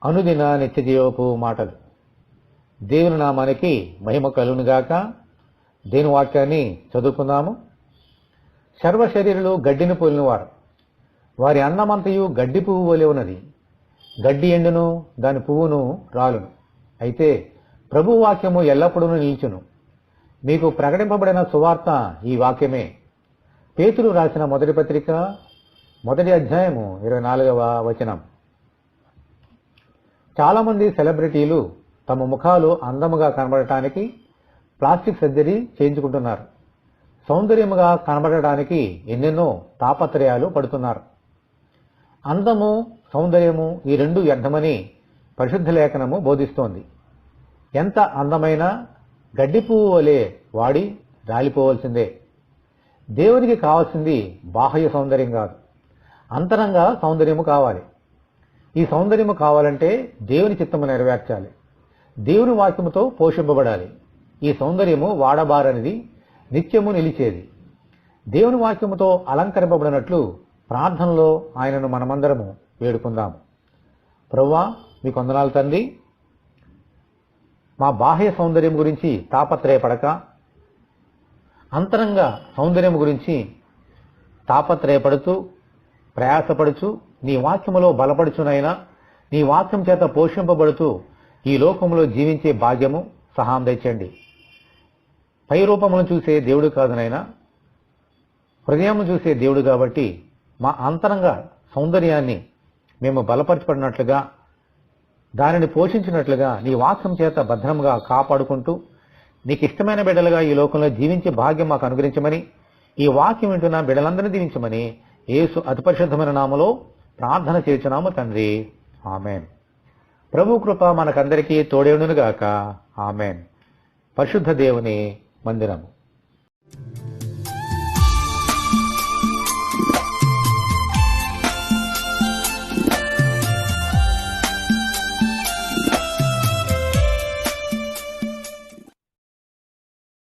అనుదిన నిత్యజీవపు మాటలు. దేవుని నామానికి మహిమ కలుగునుగాక. దేవుని వాక్యాన్ని చదువుకుందాము. సర్వశరీరులు గడ్డిని పోలినవారు, వారి అన్నమంతయు గడ్డి పువ్వు వలె ఉన్నది. గడ్డి ఎండును, దాని పువ్వును రాలును, అయితే ప్రభు వాక్యము ఎల్లప్పుడూ నిలిచును. మీకు ప్రకటింపబడిన సువార్త ఈ వాక్యమే. పేతురు రాసిన మొదటి పత్రిక 1వ అధ్యాయము 24వ వచనం. చాలామంది సెలబ్రిటీలు తమ ముఖాలు అందముగా కనబడటానికి ప్లాస్టిక్ సర్జరీ చేయించుకుంటున్నారు. సౌందర్యముగా కనబడటానికి ఎన్నెన్నో తాపత్రయాలు పడుతున్నారు. అందము, సౌందర్యము ఈ రెండు వ్యర్థమని పరిశుద్ధ లేఖనము బోధిస్తోంది. ఎంత అందమైన గడ్డి పువ్వు వలె వాడి రాలిపోవలసిందే. దేవునికి కావాల్సింది బాహ్య సౌందర్యం కాదు, అంతరంగా సౌందర్యము కావాలి. ఈ సౌందర్యము కావాలంటే దేవుని చిత్తము నెరవేర్చాలి, దేవుని వాక్యముతో పోషింపబడాలి. ఈ సౌందర్యము వాడబారనిది, నిత్యము నిలిచేది. దేవుని వాక్యముతో అలంకరింపబడినట్లు ప్రార్థనలో ఆయనను మనమందరము వేడుకుందాము. ప్రభువా, మీకు వందనాలు తండ్రి. మా బాహ్య సౌందర్యం గురించి తాపత్రయపడక, అంతరంగ సౌందర్యం గురించి తాపత్రయపడుతూ ప్రయాసపడుచు నీ వాక్యములో బలపడుచునైనా, నీ వాక్యం చేత పోషింపబడుతూ ఈ లోకంలో జీవించే భాగ్యము సహాయం తెచ్చండి. పై రూపమును చూసే దేవుడు కాదునైనా, హృదయము చూసే దేవుడు కాబట్టి మా అంతరంగ సౌందర్యాన్ని మేము బలపరచబడినట్లుగా, దానిని పోషించినట్లుగా నీ వాక్యం చేత భద్రంగా కాపాడుకుంటూ నీకు ఇష్టమైన బిడ్డలుగా ఈ లోకంలో జీవించే భాగ్యం మాకు అనుగ్రహించమని, ఈ వాక్యం వింటున్న బిడ్డలందరినీ దీవించమని యేసు అతి పరిశుద్ధమైన నామములో ప్రార్థన చేయుచున్నాము తండ్రి. ఆమెన్. ప్రభు కృప మనకందరికీ తోడేయునుగాక. ఆమెన్. పరిశుద్ధ దేవుని మందిరము.